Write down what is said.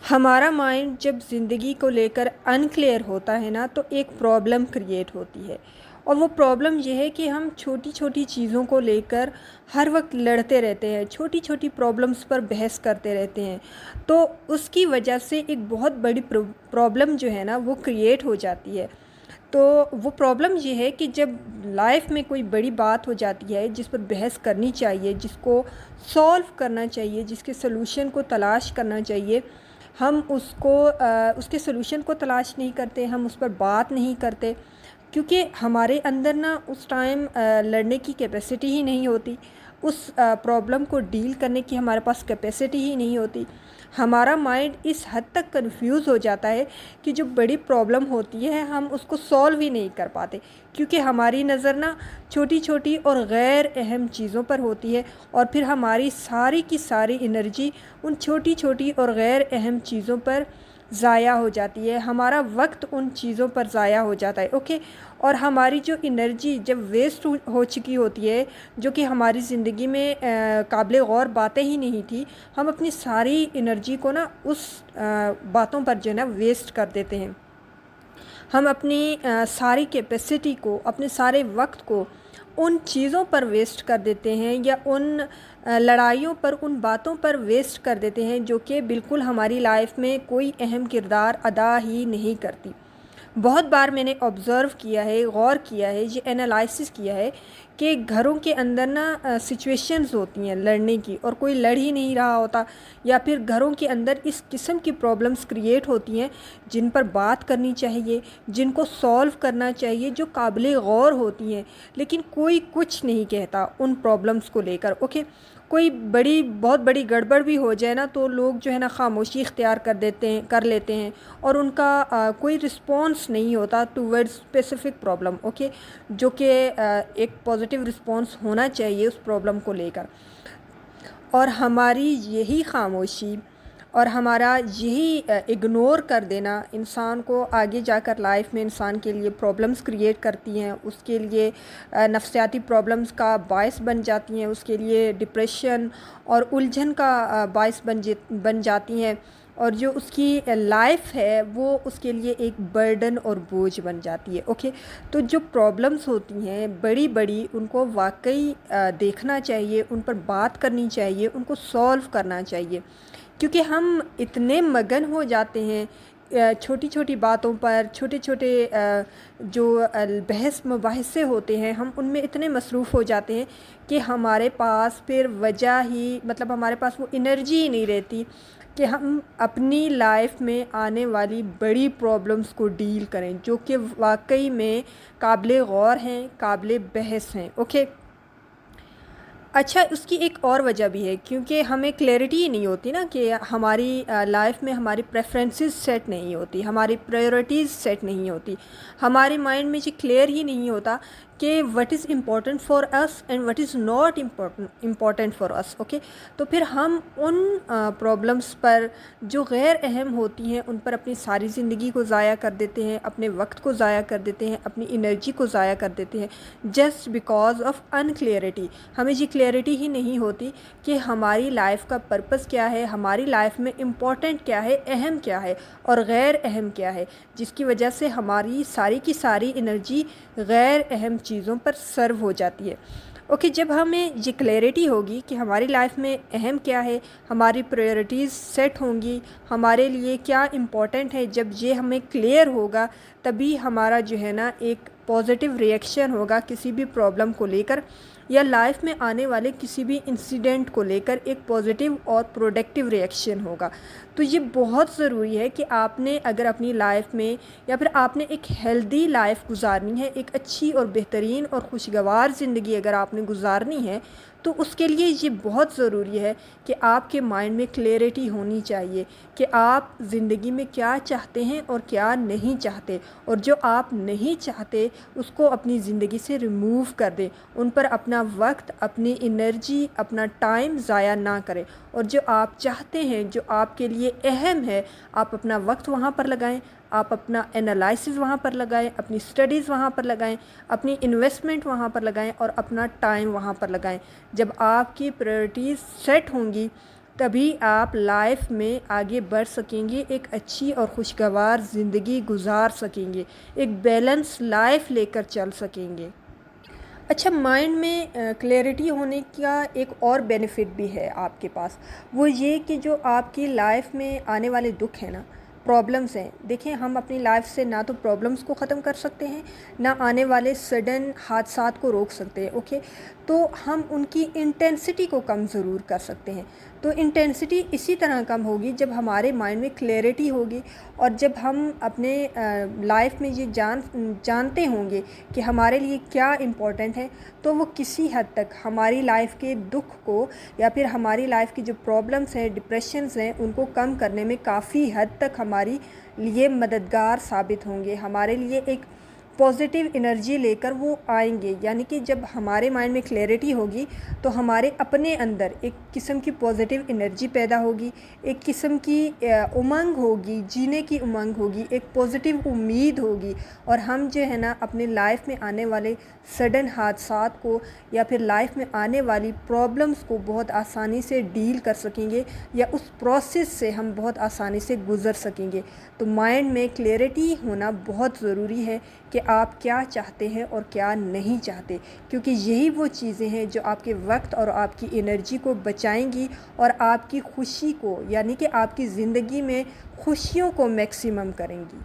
ہمارا مائنڈ جب زندگی کو لے کر انکلیئر ہوتا ہے نا تو ایک پرابلم کریٹ ہوتی ہے، اور وہ پرابلم یہ ہے کہ ہم چھوٹی چھوٹی چیزوں کو لے کر ہر وقت لڑتے رہتے ہیں، چھوٹی چھوٹی پرابلمس پر بحث کرتے رہتے ہیں، تو اس کی وجہ سے ایک بہت بڑی پرابلم جو ہے نا وہ کریٹ ہو جاتی ہے۔ تو وہ پرابلم یہ ہے کہ جب لائف میں کوئی بڑی بات ہو جاتی ہے جس پر بحث کرنی چاہیے، جس کو سولو کرنا چاہیے، جس کے سلوشن کو تلاش کرنا چاہیے، ہم اس کے سلوشن کو تلاش نہیں کرتے، ہم اس پر بات نہیں کرتے، کیونکہ ہمارے اندر نا اس ٹائم لڑنے کی کیپیسٹی ہی نہیں ہوتی، اس پرابلم کو ڈیل کرنے کی ہمارے پاس کیپیسٹی ہی نہیں ہوتی۔ ہمارا مائنڈ اس حد تک کنفیوز ہو جاتا ہے کہ جو بڑی پرابلم ہوتی ہے ہم اس کو سولو ہی نہیں کر پاتے، کیونکہ ہماری نظر نا چھوٹی چھوٹی اور غیر اہم چیزوں پر ہوتی ہے، اور پھر ہماری ساری کی ساری انرجی ان چھوٹی چھوٹی اور غیر اہم چیزوں پر ضائع ہو جاتی ہے، ہمارا وقت ان چیزوں پر ضائع ہو جاتا ہے، اوکے۔ اور ہماری جو انرجی جب ویسٹ ہو چکی ہوتی ہے، جو کہ ہماری زندگی میں قابل غور باتیں ہی نہیں تھی، ہم اپنی ساری انرجی کو نا اس باتوں پر جو ہے نا ویسٹ کر دیتے ہیں، ہم اپنی ساری کیپیسٹی کو، اپنے سارے وقت کو ان چیزوں پر ویسٹ کر دیتے ہیں، یا ان لڑائیوں پر، ان باتوں پر ویسٹ کر دیتے ہیں جو کہ بالکل ہماری لائف میں کوئی اہم کردار ادا ہی نہیں کرتی۔ بہت بار میں نے آبزرو کیا ہے، غور کیا ہے، یہ انالائسس کیا ہے کہ گھروں کے اندر نا سچویشنز ہوتی ہیں لڑنے کی، اور کوئی لڑ ہی نہیں رہا ہوتا، یا پھر گھروں کے اندر اس قسم کی پرابلمز کریٹ ہوتی ہیں جن پر بات کرنی چاہیے، جن کو سولو کرنا چاہیے، جو قابل غور ہوتی ہیں، لیکن کوئی کچھ نہیں کہتا ان پرابلمز کو لے کر، اوکے۔ کوئی بہت بڑی گڑبڑ بھی ہو جائے نا تو لوگ جو ہے نا خاموشی اختیار کر لیتے ہیں، اور ان کا کوئی رسپانس نہیں ہوتا ٹوورڈ اسپیسیفک پرابلم، اوکے، جو کہ ایک پازیٹیو رسپانس ہونا چاہیے اس پرابلم کو لے کر۔ اور ہماری یہی خاموشی اور ہمارا یہی اگنور کر دینا انسان کو آگے جا کر لائف میں انسان کے لیے پرابلمز کریٹ کرتی ہیں، اس کے لیے نفسیاتی پرابلمز کا باعث بن جاتی ہیں، اس کے لیے ڈپریشن اور الجھن کا باعث بن جاتی ہیں، اور جو اس کی لائف ہے وہ اس کے لیے ایک برڈن اور بوجھ بن جاتی ہے، اوکے۔ تو جو پرابلمز ہوتی ہیں بڑی بڑی، ان کو واقعی دیکھنا چاہیے، ان پر بات کرنی چاہیے، ان کو سولو کرنا چاہیے، کیونکہ ہم اتنے مگن ہو جاتے ہیں چھوٹی چھوٹی باتوں پر، چھوٹے چھوٹے جو بحث مباحثے ہوتے ہیں، ہم ان میں اتنے مصروف ہو جاتے ہیں کہ ہمارے پاس پھر ہمارے پاس وہ انرجی ہی نہیں رہتی کہ ہم اپنی لائف میں آنے والی بڑی پرابلمز کو ڈیل کریں، جو کہ واقعی میں قابل غور ہیں، قابل بحث ہیں، اوکے۔ اچھا، اس کی ایک اور وجہ بھی ہے، کیونکہ ہمیں کلیئرٹی ہی نہیں ہوتی نا کہ ہماری لائف میں ہماری پریفرنسز سیٹ نہیں ہوتی، ہماری پریورٹیز سیٹ نہیں ہوتی، ہمارے مائنڈ میں یہ کلیئر ہی نہیں ہوتا کہ what is important for us and what is not important for us, okay. تو پھر ہم ان پرابلمس پر جو غیر اہم ہوتی ہیں ان پر اپنی ساری زندگی کو ضائع کر دیتے ہیں، اپنے وقت کو ضائع کر دیتے ہیں، اپنی انرجی کو ضائع کر دیتے ہیں، جسٹ بیکاز آف انکلیئرٹی۔ ہمیں یہ کلیئرٹی ہی نہیں ہوتی کہ ہماری لائف کا پرپس کیا ہے، ہماری لائف میں امپورٹنٹ کیا ہے، اہم کیا ہے اور غیر اہم کیا ہے، جس کی وجہ سے ہماری ساری کی ساری انرجی غیر اہم چیزوں پر سرو ہو جاتی ہے، اوکے۔ جب ہمیں یہ کلیئرٹی ہوگی کہ ہماری لائف میں اہم کیا ہے، ہماری پریورٹیز سیٹ ہوں گی، ہمارے لیے کیا امپورٹنٹ ہے، جب یہ ہمیں کلیئر ہوگا تبھی ہمارا جو ہے نا ایک پازیٹیو ریئیکشن ہوگا کسی بھی پرابلم کو لے کر، یا لائف میں آنے والے کسی بھی انسیڈنٹ کو لے کر ایک پازیٹیو اور پروڈکٹیو ریئیکشن ہوگا۔ تو یہ بہت ضروری ہے کہ آپ نے اگر اپنی لائف میں، یا پھر آپ نے ایک ہیلدی لائف گزارنی ہے، ایک اچھی اور بہترین اور خوشگوار زندگی اگر آپ نے گزارنی ہے، تو اس کے لیے یہ بہت ضروری ہے کہ آپ کے مائنڈ میں کلیئرٹی ہونی چاہیے کہ آپ زندگی میں کیا چاہتے ہیں اور کیا نہیں چاہتے، اور جو آپ نہیں چاہتے اس کو اپنی زندگی سے ریموو کر دیں، ان پر اپنا وقت، اپنی انرجی، اپنا ٹائم ضائع نہ کریں، اور جو آپ چاہتے ہیں، جو آپ کے لیے اہم ہے، آپ اپنا وقت وہاں پر لگائیں، آپ اپنا انالائسس وہاں پر لگائیں، اپنی اسٹڈیز وہاں پر لگائیں، اپنی انویسٹمنٹ وہاں پر لگائیں، اور اپنا ٹائم وہاں پر لگائیں۔ جب آپ کی پریورٹیز سیٹ ہوں گی، تبھی آپ لائف میں آگے بڑھ سکیں گے، ایک اچھی اور خوشگوار زندگی گزار سکیں گے، ایک بیلنس لائف لے کر چل سکیں گے۔ اچھا، مائنڈ میں کلیئرٹی ہونے کا ایک اور بینیفٹ بھی ہے آپ کے پاس، وہ یہ کہ جو آپ کی لائف میں آنے والے دکھ ہیں نا، پرابلمس ہیں، دیکھیں ہم اپنی لائف سے نہ تو پرابلمس کو ختم کر سکتے ہیں، نہ آنے والے سڈن حادثات کو روک سکتے ہیں، اوکے، تو ہم ان کی انٹینسٹی کو کم ضرور کر سکتے ہیں۔ تو انٹینسٹی اسی طرح کم ہوگی جب ہمارے مائنڈ میں کلیئرٹی ہوگی، اور جب ہم اپنے لائف میں یہ جانتے ہوں گے کہ ہمارے لیے کیا امپورٹنٹ ہے، تو وہ کسی حد تک ہماری لائف کے دکھ کو یا پھر ہماری لائف کی جو پرابلمس ہیں، ڈپریشنز ہیں، ان کو کم کرنے میں کافی حد تک ہماری لیے مددگار ثابت ہوں گے، ہمارے لیے ایک پازیٹیو انرجی لے کر وہ آئیں گے۔ یعنی کہ جب ہمارے مائنڈ میں کلیئرٹی ہوگی تو ہمارے اپنے اندر ایک قسم کی پازیٹیو انرجی پیدا ہوگی، ایک قسم کی امنگ ہوگی، جینے کی امنگ ہوگی، ایک پازیٹیو امید ہوگی، اور ہم جو ہے نا اپنے لائف میں آنے والے سڈن حادثات کو یا پھر لائف میں آنے والی پرابلمس کو بہت آسانی سے ڈیل کر سکیں گے، یا اس پروسیس سے ہم بہت آسانی سے گزر سکیں گے۔ تو مائنڈ میں کلیئرٹی ہونا بہت ضروری ہے کہ آپ کیا چاہتے ہیں اور کیا نہیں چاہتے، کیونکہ یہی وہ چیزیں ہیں جو آپ کے وقت اور آپ کی انرجی کو بچائیں گی، اور آپ کی خوشی کو، یعنی کہ آپ کی زندگی میں خوشیوں کو میکسیمم کریں گی۔